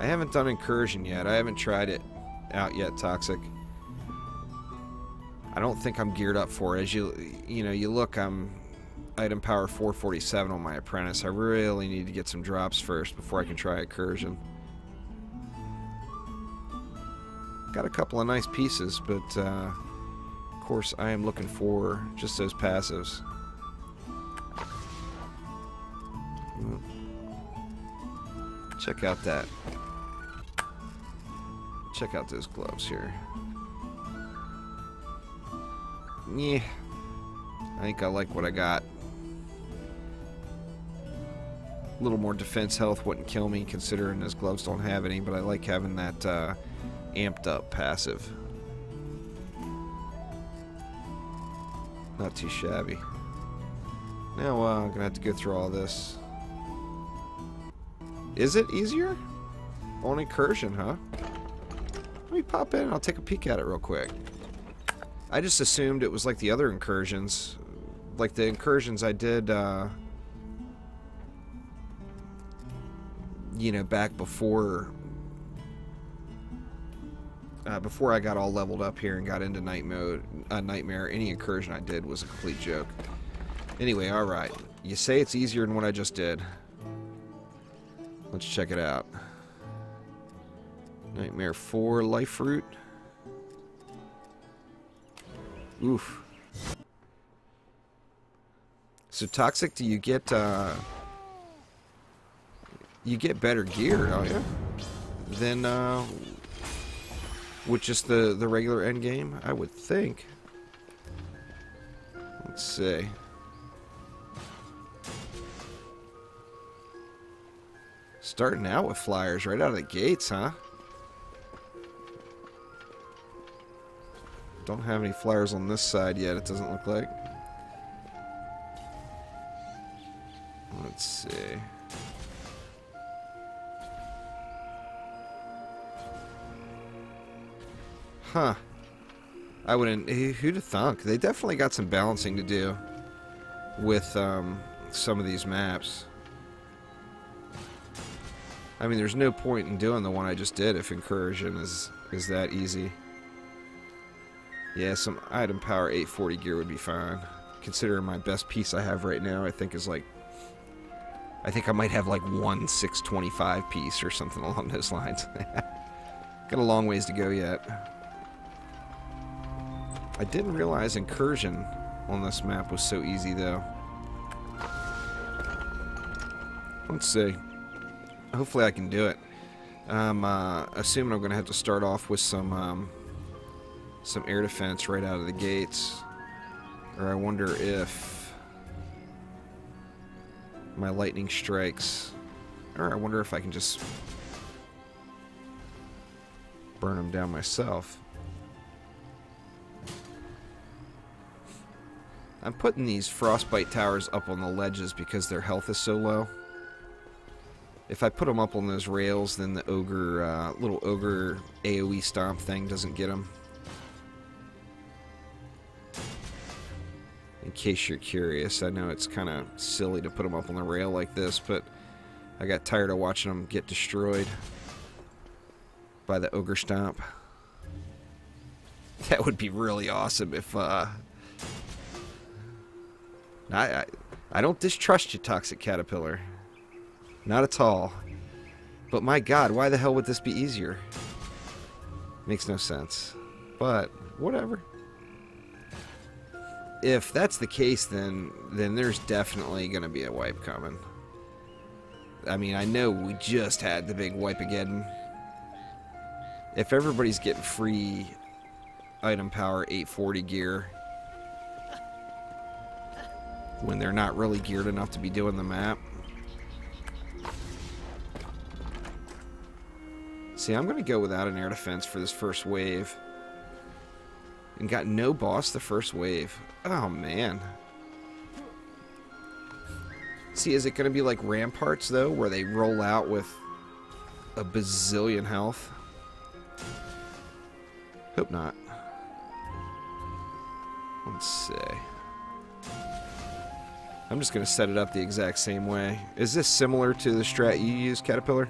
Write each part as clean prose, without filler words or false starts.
I haven't done Incursion yet. I haven't tried it out yet, Toxic. I don't think I'm geared up for it. As you know, you look, I'm item power 447 on my Apprentice. I really need to get some drops first before I can try Incursion. Got a couple of nice pieces, but of course I am looking for just those passives. Check out that. Check out those gloves here. Yeah, I think I like what I got. A little more defense health wouldn't kill me, considering those gloves don't have any, but I like having that amped up passive. Not too shabby. Now I'm gonna have to go through all this. Is it easier? On Incursion, huh? Let me pop in and I'll take a peek at it real quick. I just assumed it was like the other Incursions. Like the Incursions I did, you know, back before I got all leveled up here and got into Nightmare. Any Incursion I did was a complete joke. Anyway, alright. You say it's easier than what I just did. Let's check it out. Nightmare 4 Liferoot. Oof. So Toxic, do you get better gear, don't you? Than with just the regular end game, I would think. Let's see. Starting out with flyers right out of the gates, huh? Don't have any flyers on this side yet, it doesn't look like. Let's see. Huh. I wouldn't... Who'd have thunk? They definitely got some balancing to do with some of these maps. I mean, there's no point in doing the one I just did if Incursion is that easy. Yeah, some item power 840 gear would be fine. Considering my best piece I have right now, I think is like... I think I might have like one 625 piece or something along those lines. Got a long ways to go yet. I didn't realize Incursion on this map was so easy, though. Let's see. Hopefully I can do it. I'm assuming I'm going to have to start off with some air defense right out of the gates. Or I wonder if my lightning strikes... Or I wonder if I can just burn them down myself. I'm putting these frostbite towers up on the ledges because their health is so low. If I put them up on those rails, then the ogre, little ogre AoE stomp thing doesn't get them. In case you're curious, I know it's kind of silly to put them up on the rail like this, but I got tired of watching them get destroyed by the ogre stomp. That would be really awesome if, I don't distrust you, Toxic Caterpillar. Not at all. But my god, why the hell would this be easier? Makes no sense. But, whatever. If that's the case, then there's definitely going to be a wipe coming. I mean, I know we just had the big wipe again. If everybody's getting free item power 840 gear when they're not really geared enough to be doing the map. See, I'm going to go without an air defense for this first wave. And got no boss the first wave. Oh, man. See, is it going to be like Ramparts, though, where they roll out with a bazillion health? Hope not. Let's see. I'm just going to set it up the exact same way. Is this similar to the strat you use, Caterpillar?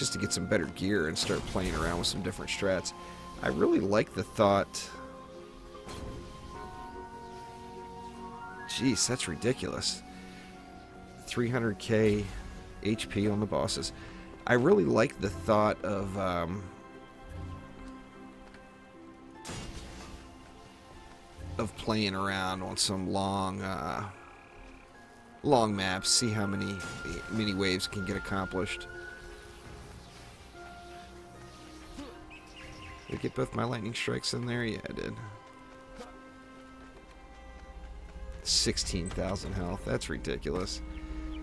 anxious to get some better gear and start playing around with some different strats. I really like the thought... Jeez, that's ridiculous. 300k HP on the bosses. I really like the thought of playing around on some long maps, see how many waves can get accomplished. Did I get both my lightning strikes in there? Yeah, I did. 16,000 health. That's ridiculous.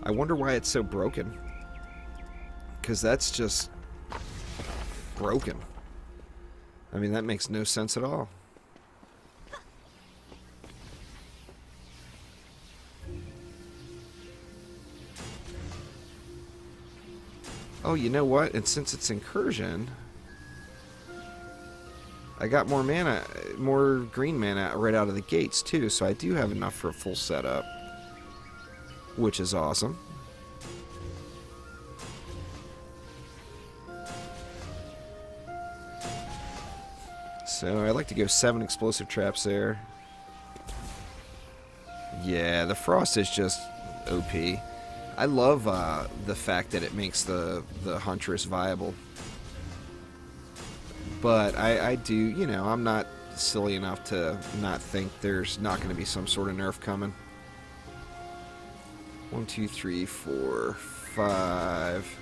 I wonder why it's so broken. Because that's just broken. I mean, that makes no sense at all. Oh, you know what? And since it's Incursion, I got more mana, more green mana right out of the gates too, so I do have enough for a full setup, which is awesome. So I like to go 7 explosive traps there. Yeah, the frost is just OP. I love the fact that it makes the Huntress viable. But I do, you know, I'm not silly enough to not think there's not going to be some sort of nerf coming. 1, 2, 3, 4, 5.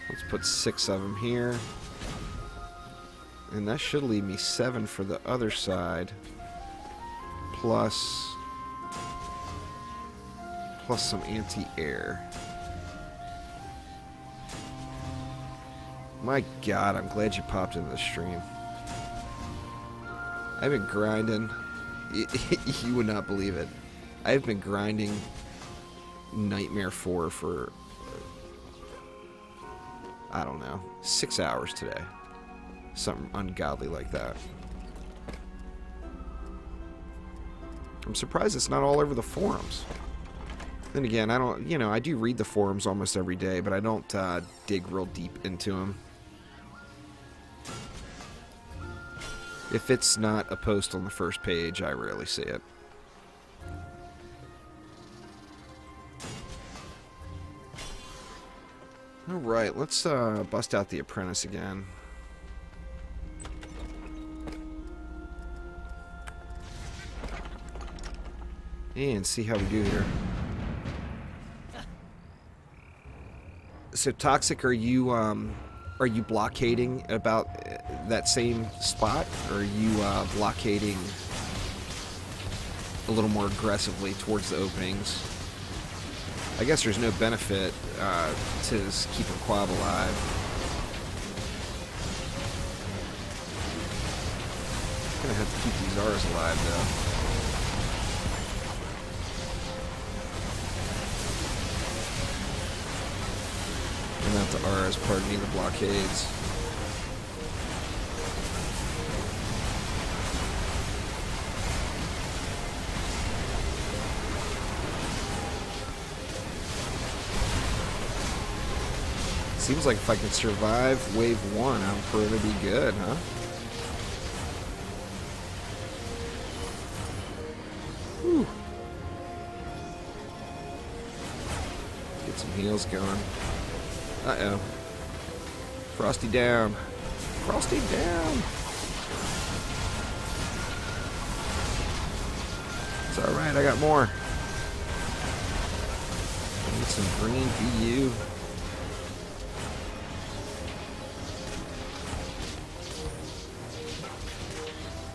Let's put 6 of them here. And that should leave me 7 for the other side. Plus some anti-air. My God, I'm glad you popped into the stream. I've been grinding. You would not believe it. I've been grinding Nightmare 4 for, I don't know, 6 hours today. Something ungodly like that. I'm surprised it's not all over the forums. Then again, I don't, you know, I do read the forums almost every day, but I don't dig real deep into them. If it's not a post on the first page, I rarely see it. Alright, let's bust out the Apprentice again. And see how we do here. So Toxic, are you blockading about that same spot, or are you blockading a little more aggressively towards the openings? I guess there's no benefit to keeping Quab alive. I'm gonna have to keep these R's alive though. Not the R's, pardon me, the blockades. Seems like if I can survive wave 1, I'm going to be good, huh? Whew. Get some heals going. Uh-oh. Frosty down. Frosty down. It's alright, I got more. Need some green VU.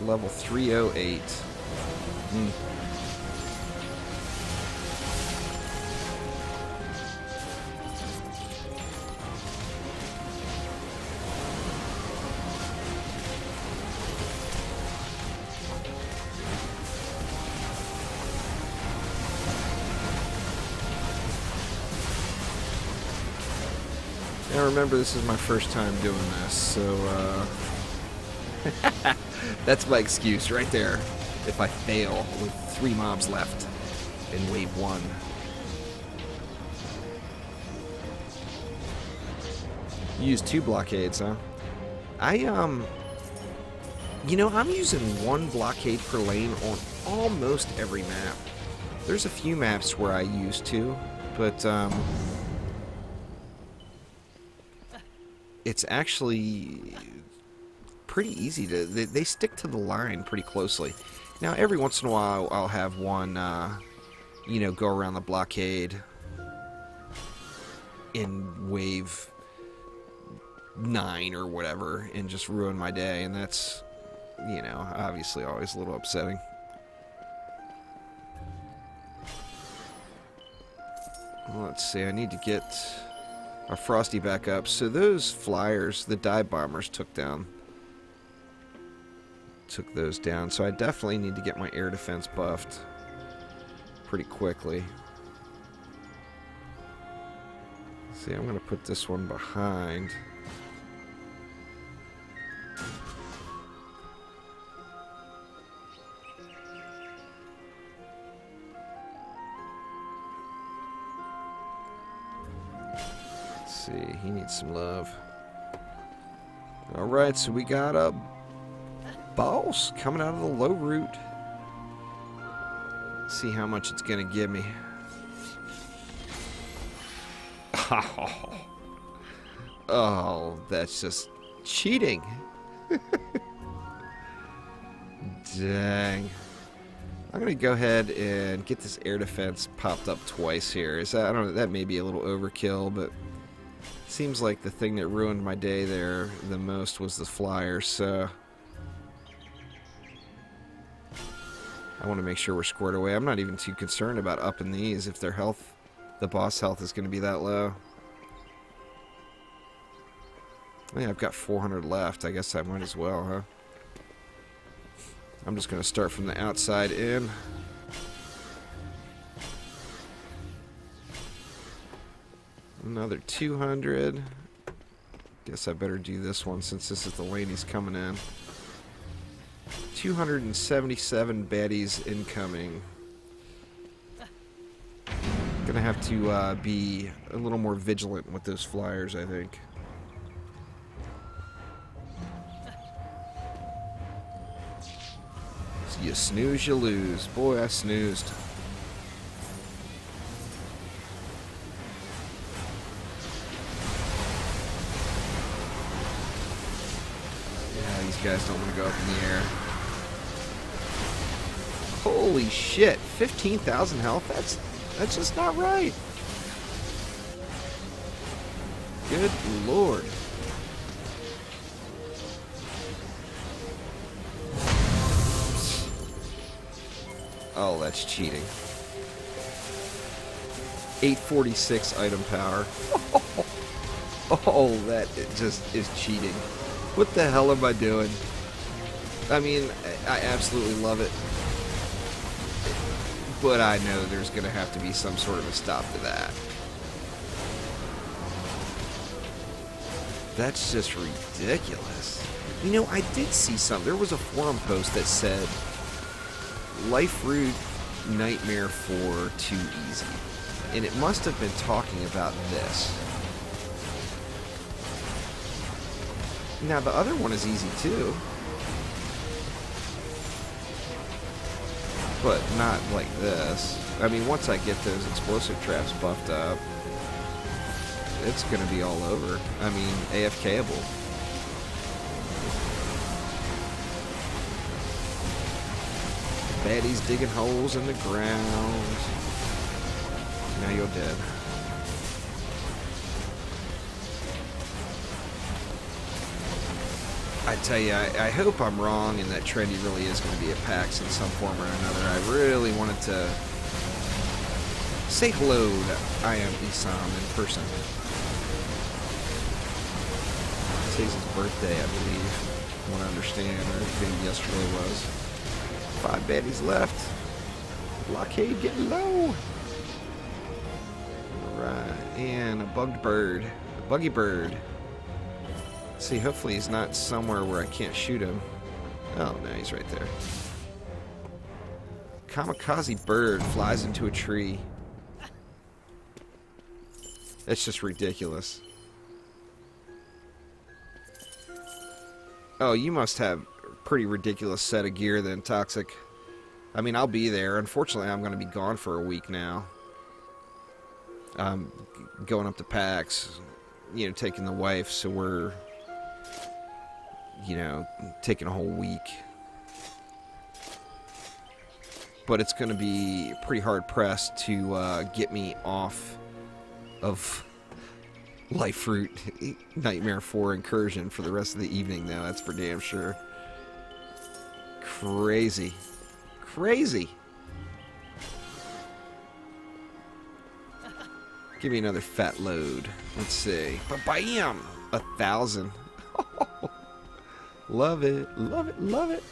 Level 308. Now remember, this is my first time doing this, so that's my excuse right there. If I fail with 3 mobs left in wave 1. You use 2 blockades, huh? You know, I'm using 1 blockade per lane on almost every map. There's a few maps where I use 2, but, it's actually pretty easy to... They stick to the line pretty closely. Now, every once in a while, I'll have one, you know, go around the blockade in wave 9 or whatever and just ruin my day, and that's, you know, obviously always a little upsetting. Let's see, I need to get our Frosty back up. So those flyers, the dive bombers, took those down. So I definitely need to get my air defense buffed pretty quickly. See, I'm going to put this one behind. Let's see, he needs some love. Alright, so we got a boss coming out of the low route. See how much it's going to give me. Oh, that's just cheating. Dang. I'm going to go ahead and get this air defense popped up twice here. Is that, I don't know, that may be a little overkill, but it seems like the thing that ruined my day there the most was the flyers, so I want to make sure we're squared away. I'm not even too concerned about upping these if their health, the boss health, is going to be that low. Yeah, I've got 400 left. I guess I might as well, huh? I'm just going to start from the outside in. Another 200. Guess I better do this one since this is the lane he's coming in. 277 baddies incoming. Gonna have to be a little more vigilant with those flyers, I think. So you snooze, you lose. Boy, I snoozed. Yeah, these guys don't want to go up in the air. Holy shit, 15,000 health? That's just not right. Good lord. Oh, that's cheating. 846 item power. Oh, that just is cheating. What the hell am I doing? I mean, I absolutely love it. But I know there's going to have to be some sort of a stop to that. That's just ridiculous. You know, I did see some. There was a forum post that said, Liferoot Nightmare 4 too easy. And it must have been talking about this. Now, the other one is easy too. But not like this. I mean, once I get those explosive traps buffed up, it's going to be all over. I mean, AFKable. Baddies digging holes in the ground. Now you're dead. I tell you, I hope I'm wrong and that Trendy really is going to be a PAX in some form or another. I really wanted to say hello to I Am Isam in person. Today's his birthday, I believe. I want to understand, or maybe yesterday was. 5 baddies left. Blockade getting low. Alright, and a bugged bird. A buggy bird. See, hopefully he's not somewhere where I can't shoot him. Oh, no, he's right there. Kamikaze bird flies into a tree. That's just ridiculous. Oh, you must have a pretty ridiculous set of gear then, Toxic. I mean, I'll be there. Unfortunately, I'm going to be gone for a week now. I'm going up to PAX, you know, taking the wife, so we're, you know, taking a whole week. But it's going to be pretty hard pressed to get me off of Liferoot NM4 Incursion for the rest of the evening, though. That's for damn sure. Crazy. Crazy. Give me another fat load. Let's see. Bam! 1,000. Love it. Love it. Love it.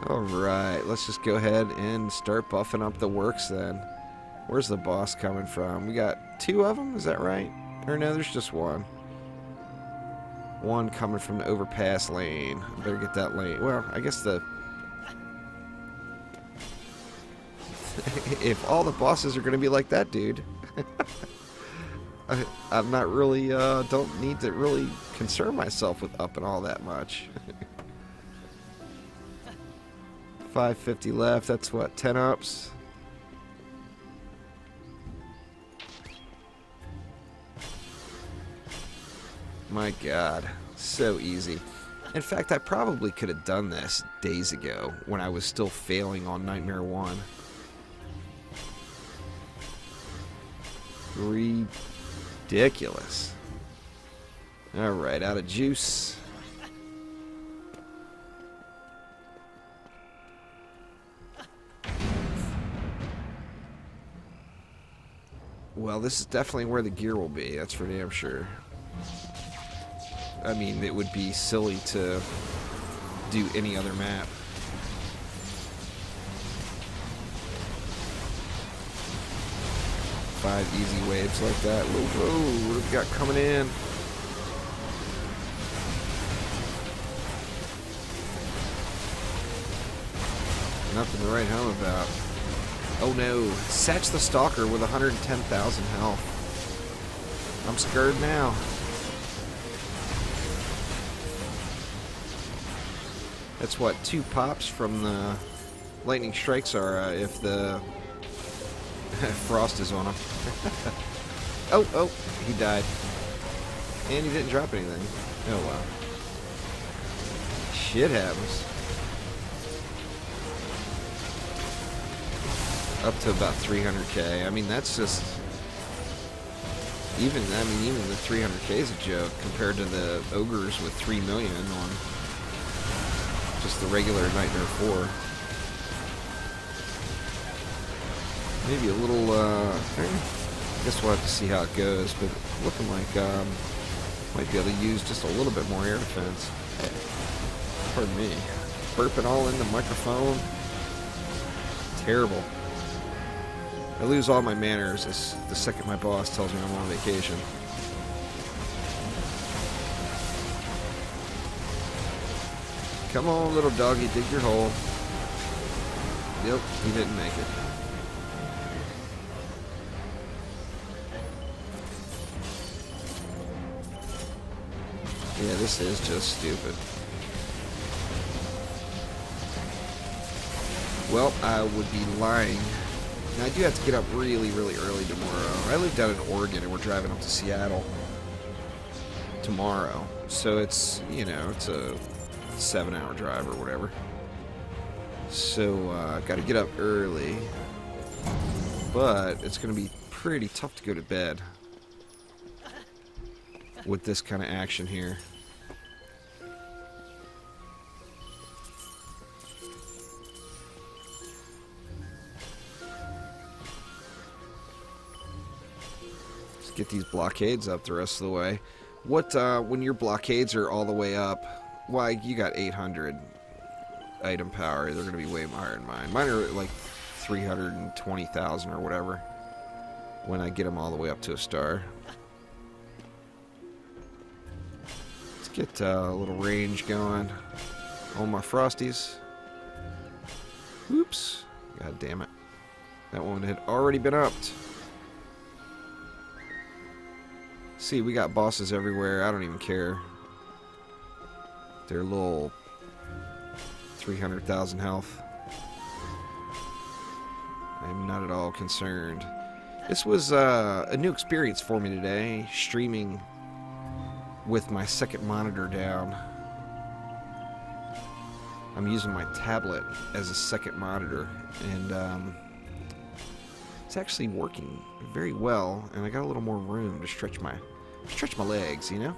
Alright, let's just go ahead and start buffing up the works then. Where's the boss coming from? We got 2 of them, is that right? Or no, there's just one. One coming from the overpass lane. I better get that lane. Well, I guess the... if all the bosses are going to be like that, dude. I'm not really, don't need to really concern myself with upping all that much. 550 left, that's what, 10 ups? My god, so easy. In fact, I probably could have done this days ago when I was still failing on Nightmare 1. Ridiculous. Alright, out of juice. Well, this is definitely where the gear will be, that's for damn sure. I mean, it would be silly to do any other map. Five easy waves like that. Whoa, whoa, what have we got coming in? Nothing to write home about. Oh no, Satch the Stalker with 110,000 health. I'm scared now. That's what 2 pops from the lightning strikes are if the frost is on him. Oh, he died. And he didn't drop anything. Oh wow. Shit happens. Up to about 300k. I mean, that's just... even the 300k is a joke compared to the ogres with 3 million on just the regular Nightmare 4. Maybe a little, I guess we'll have to see how it goes, but looking like, might be able to use just a little bit more air defense. Pardon me. Burping all in the microphone. Terrible. I lose all my manners the second my boss tells me I'm on vacation. Come on, little doggy, dig your hole. Yep, he didn't make it. Yeah, this is just stupid. Well, I would be lying. Now, I do have to get up really, really early tomorrow. I live down in Oregon, and we're driving up to Seattle tomorrow. So it's, you know, it's a 7-hour drive or whatever. So, got to get up early. But it's going to be pretty tough to go to bed with this kind of action here. Let's get these blockades up the rest of the way. What, when your blockades are all the way up, why, you got 800 item power. They're going to be way higher than mine. Mine are like 320,000 or whatever when I get them all the way up to a star. Let's get a little range going on my Frosties. Oops. God damn it. That one had already been upped. See, we got bosses everywhere. I don't even care. Their little 300,000 health. I'm not at all concerned. This was a new experience for me today, streaming with my second monitor down. I'm using my tablet as a second monitor, and it's actually working very well, and I got a little more room to stretch my legs, you know?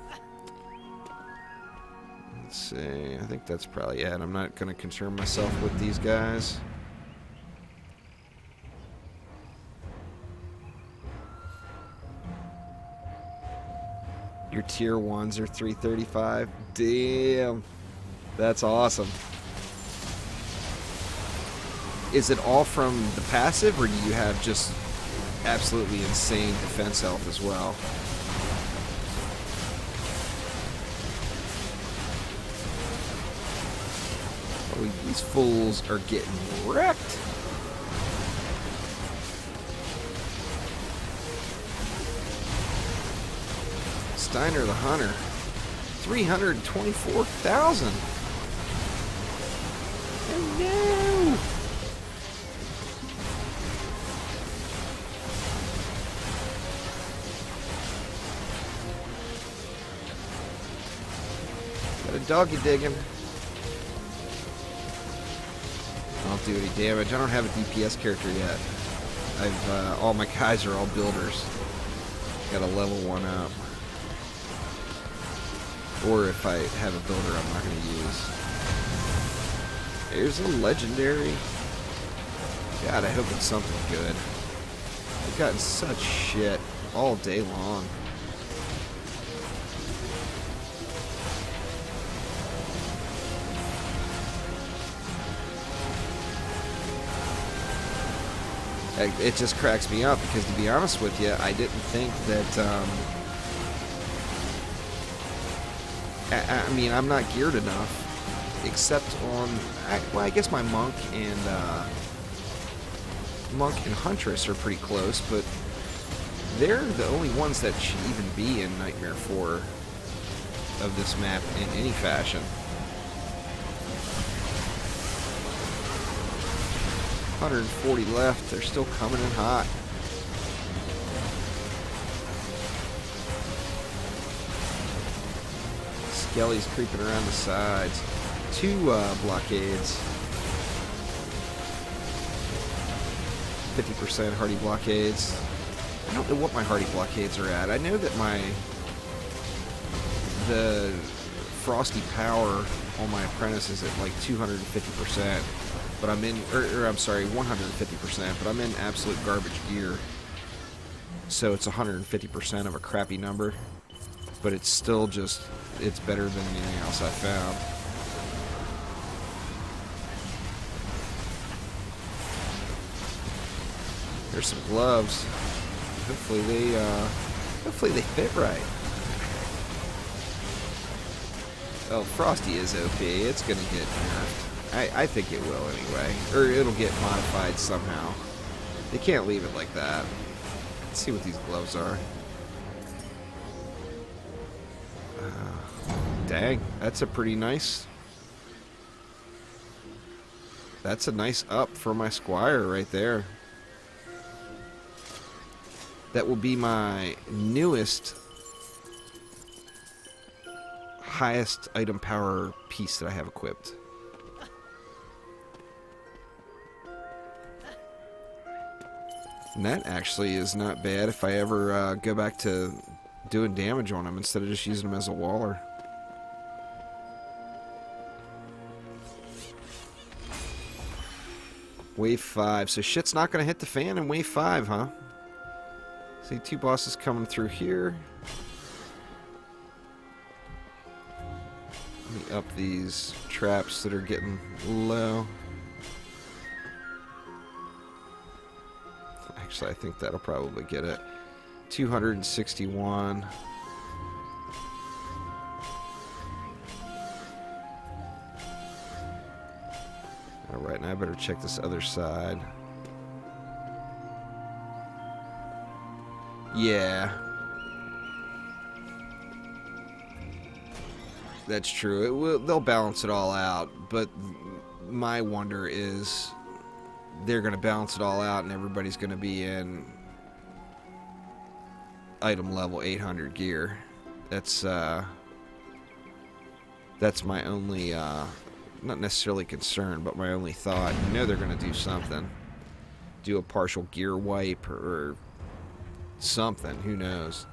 Let's see, I think that's probably it. I'm not going to concern myself with these guys. Your tier 1s are 335. Damn. That's awesome. Is it all from the passive, or do you have just absolutely insane defense health as well? Oh, these fools are getting wrecked. Steiner the Hunter. 324,000. Oh no! Got a doggy digging. I don't do any damage. I don't have a DPS character yet. I've all my guys are all builders. Got a level 1 up. Or if I have a builder, I'm not going to use. Here's a legendary. God, I hope it's something good. I've gotten such shit all day long. It just cracks me up because, to be honest with you, I didn't think that. I mean, I'm not geared enough, except on. Well, I guess my monk and huntress are pretty close, but they're the only ones that should even be in Nightmare 4 of this map in any fashion. 140 left. They're still coming in hot. Skelly's creeping around the sides. 2 blockades. 50% hardy blockades. I don't know what my hardy blockades are at. I know that the frosty power on my apprentice is at like 250%. But I'm in, or I'm sorry, 150%, but I'm in absolute garbage gear. So it's 150% of a crappy number. But it's still just, it's better than anything else I found. There's some gloves. Hopefully they fit right. Oh, Frosty is OP. It's gonna get nerfed. I think it will anyway. Or it'll get modified somehow. They can't leave it like that. Let's see what these gloves are. Dang, that's a pretty nice... That's a nice up for my Squire right there. That will be my newest, highest item power piece that I have equipped. And that actually is not bad if I ever go back to doing damage on him instead of just using him as a waller. Wave 5. So shit's not going to hit the fan in Wave 5, huh? See 2 bosses coming through here. Let me up these traps that are getting low. Actually, I think that'll probably get it. 261. Alright, now I better check this other side. Yeah. That's true. It will, they'll balance it all out, but my wonder is they're going to balance it all out and everybody's going to be in item level 800 gear. That's my only, not necessarily concern, but my only thought. You know they're going to do something. Do a partial gear wipe or something. Who knows?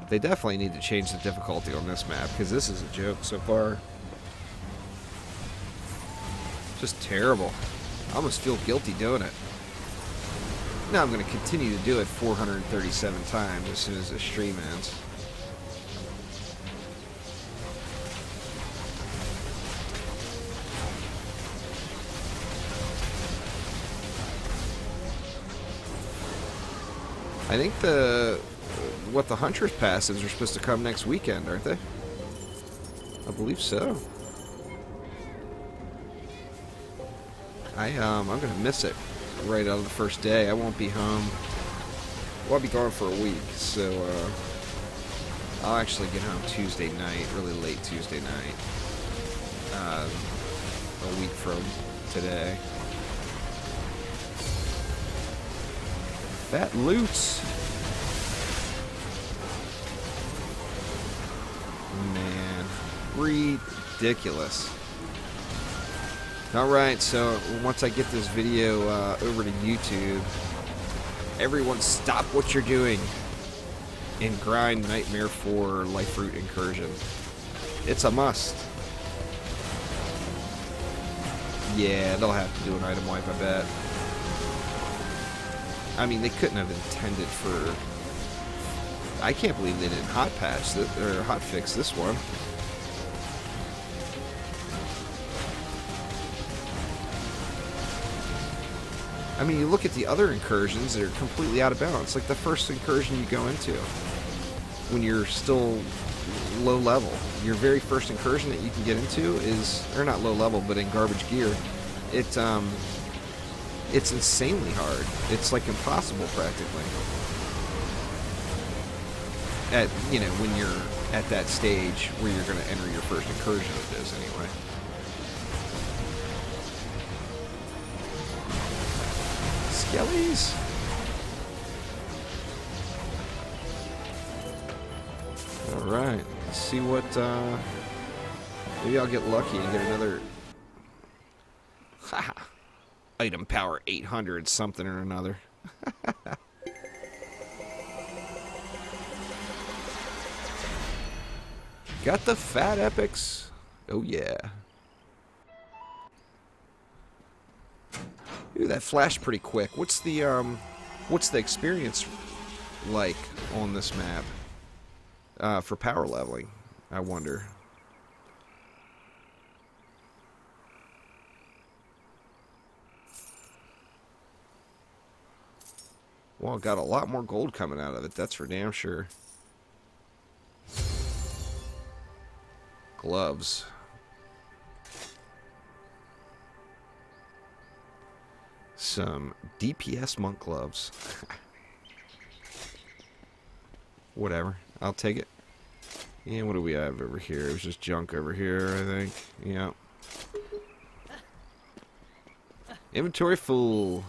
They definitely need to change the difficulty on this map, because this is a joke so far. Just terrible. I almost feel guilty doing it. Now I'm going to continue to do it 437 times as soon as the stream ends. I think the Hunter's passes are supposed to come next weekend, aren't they? I believe so. I'm gonna miss it right out of the first day. I won't be home. Well, I'll be gone for a week, so I'll actually get home Tuesday night, really late Tuesday night. A week from today. Fat loots. Man, ridiculous. Alright, so once I get this video over to YouTube, everyone stop what you're doing and grind Nightmare 4 Liferoot Incursion. It's a must. Yeah, they'll have to do an item wipe, I bet. I mean, they couldn't have intended for... I can't believe they didn't hot patch this, or hot fix this one. I mean, you look at the other incursions that are completely out of balance. Like the first incursion you go into when you're still low level. Your very first incursion that you can get into is, or not low level, but in garbage gear. It's insanely hard. It's like impossible practically. At, you know, when you're at that stage where you're going to enter your first incursion of this anyway. Skellies? Alright, let's see what, maybe I'll get lucky and get another, haha, item power 800 something or another. Got the fat epics. Oh yeah. Ooh, that flashed pretty quick. What's the experience like on this map for power leveling? I wonder. Well, got a lot more gold coming out of it. That's for damn sure. Gloves. Some DPS monk gloves. Whatever. I'll take it. Yeah, what do we have over here? It was just junk over here, I think. Yeah. Inventory full.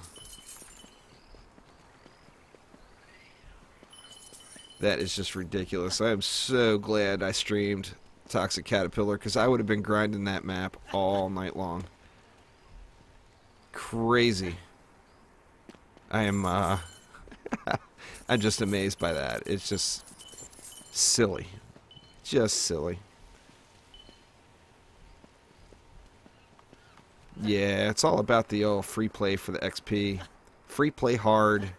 That is just ridiculous. I am so glad I streamed Toxic Caterpillar, because I would have been grinding that map all night long. Crazy. I am, I'm just amazed by that. It's just silly. Just silly. Yeah, it's all about the old free play for the XP. Free play hard.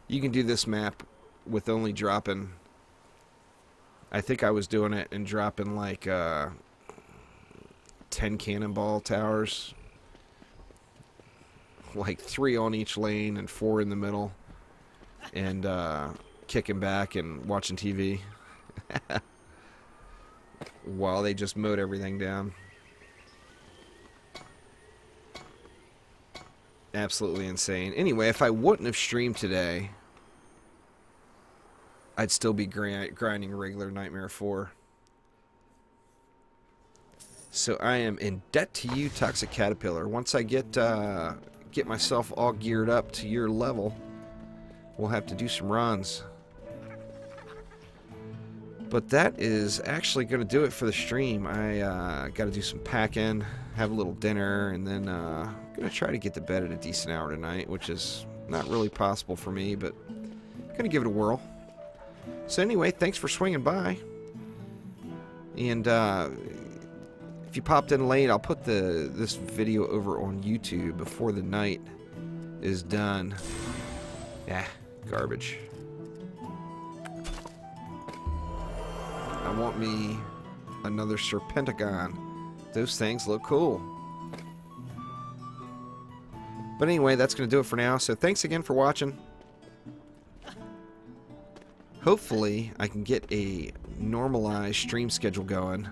You can do this map with only dropping... I think I was doing it and dropping like 10 cannonball towers. Like 3 on each lane and 4 in the middle. And kicking back and watching TV. While they just mowed everything down. Absolutely insane. Anyway, if I wouldn't have streamed today, I'd still be grinding regular Nightmare 4. So I am in debt to you, Toxic Caterpillar. Once I get myself all geared up to your level, we'll have to do some runs. But that is actually going to do it for the stream. I got to do some packing, have a little dinner, and then I'm going to try to get to bed at a decent hour tonight, which is not really possible for me, but going to give it a whirl. So anyway, thanks for swinging by. And if you popped in late, I'll put this video over on YouTube before the night is done. Yeah, garbage. I want me another Serpentagon. Those things look cool. But anyway, that's going to do it for now. So thanks again for watching. Hopefully, I can get a normalized stream schedule going